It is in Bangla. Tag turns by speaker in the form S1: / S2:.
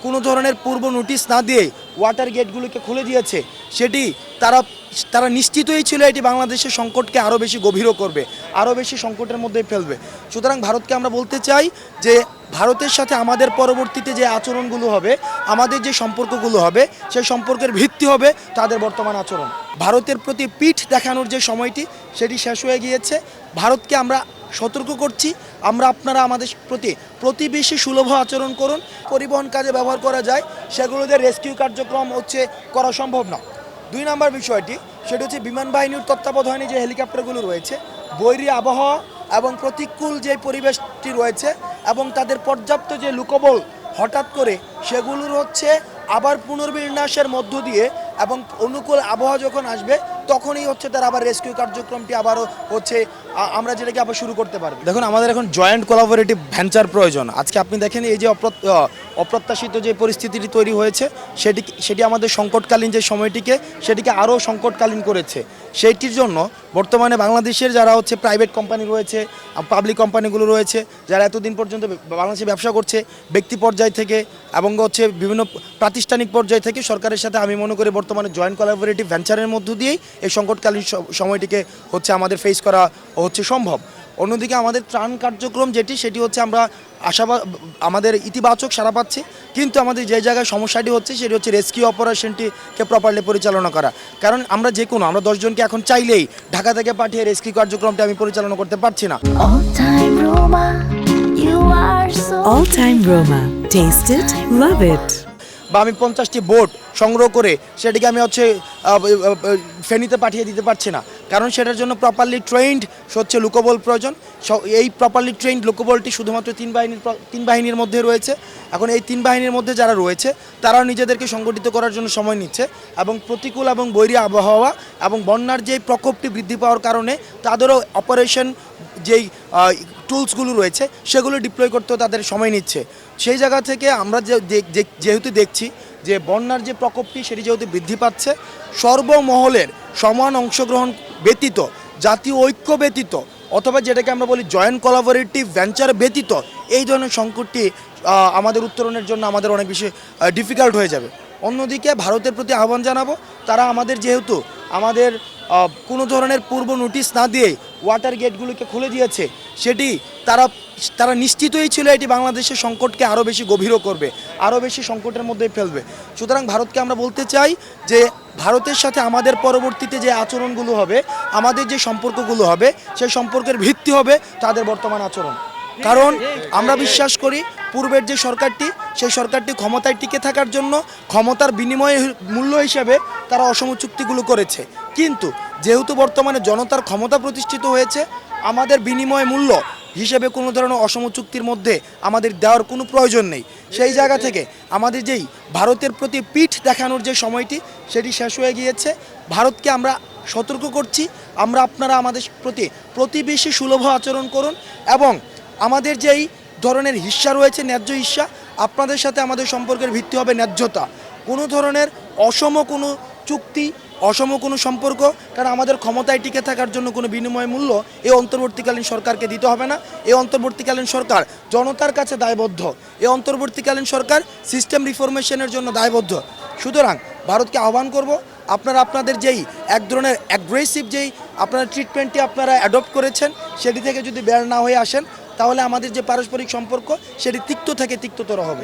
S1: কোনো ধরনের পূর্ব নোটিশ না দিয়ে ওয়াটার গেটগুলোকে খুলে দিয়েছে, সেটি তারা নিশ্চিতই ছিল এটি বাংলাদেশের সংকটকে আরও বেশি গভীর করবে, আরও বেশি সংকটের মধ্যে ফেলবে। সুতরাং ভারতকে আমরা বলতে চাই যে ভারতের সাথে আমাদের পরবর্তীতে যে আচরণগুলো হবে, আমাদের যে সম্পর্কগুলো হবে, সেই সম্পর্কের ভিত্তি হবে তাদের বর্তমান আচরণ। ভারতের প্রতি পিঠ দেখানোর যে সময়টি সেটি শেষ হয়ে গিয়েছে। ভারতকে আমরা সতর্ক করছি, আপনারা আমাদের প্রতি প্রতিবেশী সুলভ আচরণ করুন। পরিবহন কাজে ব্যবহার করা যায় সেগুলোতে রেস্কিউ কার্যক্রম করা সম্ভব না। 2 নম্বর বিষয়টি সেটা হচ্ছে বিমান বাহিনীর তত্ত্বাবধানে যে হেলিকপ্টারগুলো রয়েছে, বৈরী আবহাওয়া এবং প্রতিকূল যে পরিবেশটি রয়েছে এবং তাদের পর্যাপ্ত যে লোকবল হঠাৎ করে সেগুলোর আবার পুনর্বিন্যাসের মধ্য দিয়ে এবং অনুকূল আবহাওয়া যখন আসবে তখনই তার আবার রেস্কিউ কার্যক্রমটি আবারও আমরা যেটাকে আবার শুরু করতে পারবো। দেখুন, আমাদের এখন জয়েন্ট কোলাবোরেটিভ ভেঞ্চার প্রয়োজন। আজকে আপনি দেখেন এই যে অপ্রত্যাশিত যে পরিস্থিতিটি তৈরি হয়েছে সেটি আমাদের সংকটকালীন যে সময়টিকে সেটিকে আরও সংকটকালীন করেছে। সেইটির জন্য বর্তমানে বাংলাদেশের যারা প্রাইভেট কোম্পানি রয়েছে, পাবলিক কোম্পানিগুলো রয়েছে, যারা এতদিন পর্যন্ত বাংলাদেশে ব্যবসা করছে, ব্যক্তি পর্যায় থেকে এবং বিভিন্ন প্রাতিষ্ঠানিক পর্যায় থেকে সরকারের সাথে আমি মনে করি বর্তমানে জয়েন্ট কোলাবোরেটিভ ভেঞ্চারের মধ্য দিয়েই এই সংকটকালীন সময়টিকে আমাদের ফেস করা সম্ভব। অন্যদিকে আমাদের ত্রাণ কার্যক্রম সেটি আমরা আমাদের ইতিবাচক সাড়া পাচ্ছি, কিন্তু আমাদের যে জায়গায় সমস্যাটি সেটি রেস্কিউ অপারেশনটিকে প্রপারলি পরিচালনা করা। কারণ আমরা 10 জনকে এখন চাইলেই ঢাকা থেকে পাঠিয়ে রেস্কিউ কার্যক্রমটি আমি পরিচালনা করতে পারছি না।
S2: All time Roma. Taste it, love it.
S1: বা আমি 50টি বোট সংগ্রহ করে সেটিকে আমি ফেনীতে পাঠিয়ে দিতে পারছি না, কারণ সেটার জন্য প্রপারলি ট্রেন্ড লোকবল প্রয়োজন। এই প্রপারলি ট্রেন্ড লোকবলটি শুধুমাত্র 3 বাহিনীর মধ্যে রয়েছে। এখন এই 3 বাহিনীর মধ্যে যারা রয়েছে তারাও নিজেদেরকে সংগঠিত করার জন্য সময় নিচ্ছে এবং প্রতিকূল এবং বৈরী আবহাওয়া এবং বন্যার যেই প্রকোপটি বৃদ্ধি পাওয়ার কারণে তাদেরও অপারেশন যেই টুলসগুলো রয়েছে সেগুলো ডিপ্লয় করতেও তাদের সময় নিচ্ছে। সেই জায়গা থেকে আমরা যেহেতু দেখছি যে বন্যার যে প্রকোপটি সেটি যেহেতু বৃদ্ধি পাচ্ছে, সর্বমহলের সমান অংশগ্রহণ ব্যতীত, জাতীয় ঐক্য ব্যতীত অথবা যেটাকে আমরা বলি জয়েন্ট কোলাবোরেটিভ ভেঞ্চার ব্যতীত এই ধরনের সংকটটি আমাদের উত্তরণের জন্য আমাদের অনেক বেশি ডিফিকাল্ট হয়ে যাবে। অন্যদিকে ভারতের প্রতি আহ্বান জানাবো, তারা যেহেতু আমাদের কোনো ধরনের পূর্ব নোটিশ না দিয়ে ওয়াটার গেটগুলোকে খুলে দিয়েছে, সেটি তারা নিশ্চিতই ছিল এটি বাংলাদেশের সংকটকে আরও বেশি গভীর করবে, আরও বেশি সংকটের মধ্যে ফেলবে। সুতরাং ভারতকে আমরা বলতে চাই যে ভারতের সাথে আমাদের পরবর্তীতে যে আচরণগুলো হবে, আমাদের যে সম্পর্কগুলো হবে, সেই সম্পর্কের ভিত্তি হবে তাদের বর্তমান আচরণ। কারণ আমরা বিশ্বাস করি পূর্বের যে সরকারটি, সেই সরকারটি ক্ষমতায় টিকে থাকার জন্য ক্ষমতার বিনিময়ে মূল্য হিসেবে তারা অসম চুক্তিগুলো করেছে, কিন্তু যেহেতু বর্তমানে জনতার ক্ষমতা প্রতিষ্ঠিত হয়েছে, আমাদের বিনিময় মূল্য হিসেবে কোনো ধরনের অসম চুক্তির মধ্যে আমাদের দেওয়ার কোনো প্রয়োজন নেই। সেই জায়গা থেকে আমাদের যেই ভারতের প্রতি পিঠ দেখানোর যে সময়টি সেটি শেষ হয়ে গিয়েছে। ভারতকে আমরা সতর্ক করছি, আপনারা আমাদের প্রতি প্রতিবেশী সুলভ আচরণ করুন এবং আমাদের যেই ধরনের হিস্সা রয়েছে, ন্যায্য হিস্সা, আপনাদের সাথে আমাদের সম্পর্কের ভিত্তি হবে ন্যায্যতা। কোনো ধরনের অসম কোনো চুক্তি, অসম কোনো সম্পর্ক, কারণ আমাদের ক্ষমতায় টিকে থাকার জন্য কোনো বিনিময় মূল্য এই অন্তর্বর্তীকালীন সরকারকে দিতে হবে না। এই অন্তর্বর্তীকালীন সরকার জনতার কাছে দায়বদ্ধ, এই অন্তর্বর্তীকালীন সরকার সিস্টেম রিফরমেশনের জন্য দায়বদ্ধ। সুতরাং ভারতকে আহ্বান করব, আপনারা আপনাদের যেই এক ধরনের অ্যাগ্রেসিভ যেই আপনারা ট্রিটমেন্টটি আপনারা অ্যাডপ্ট করেছেন সেটি থেকে যদি বের না হয়ে আসেন, তাহলে আমাদের যে পারস্পরিক সম্পর্ক সেটি তিক্ত থেকে তিক্ততর হবে।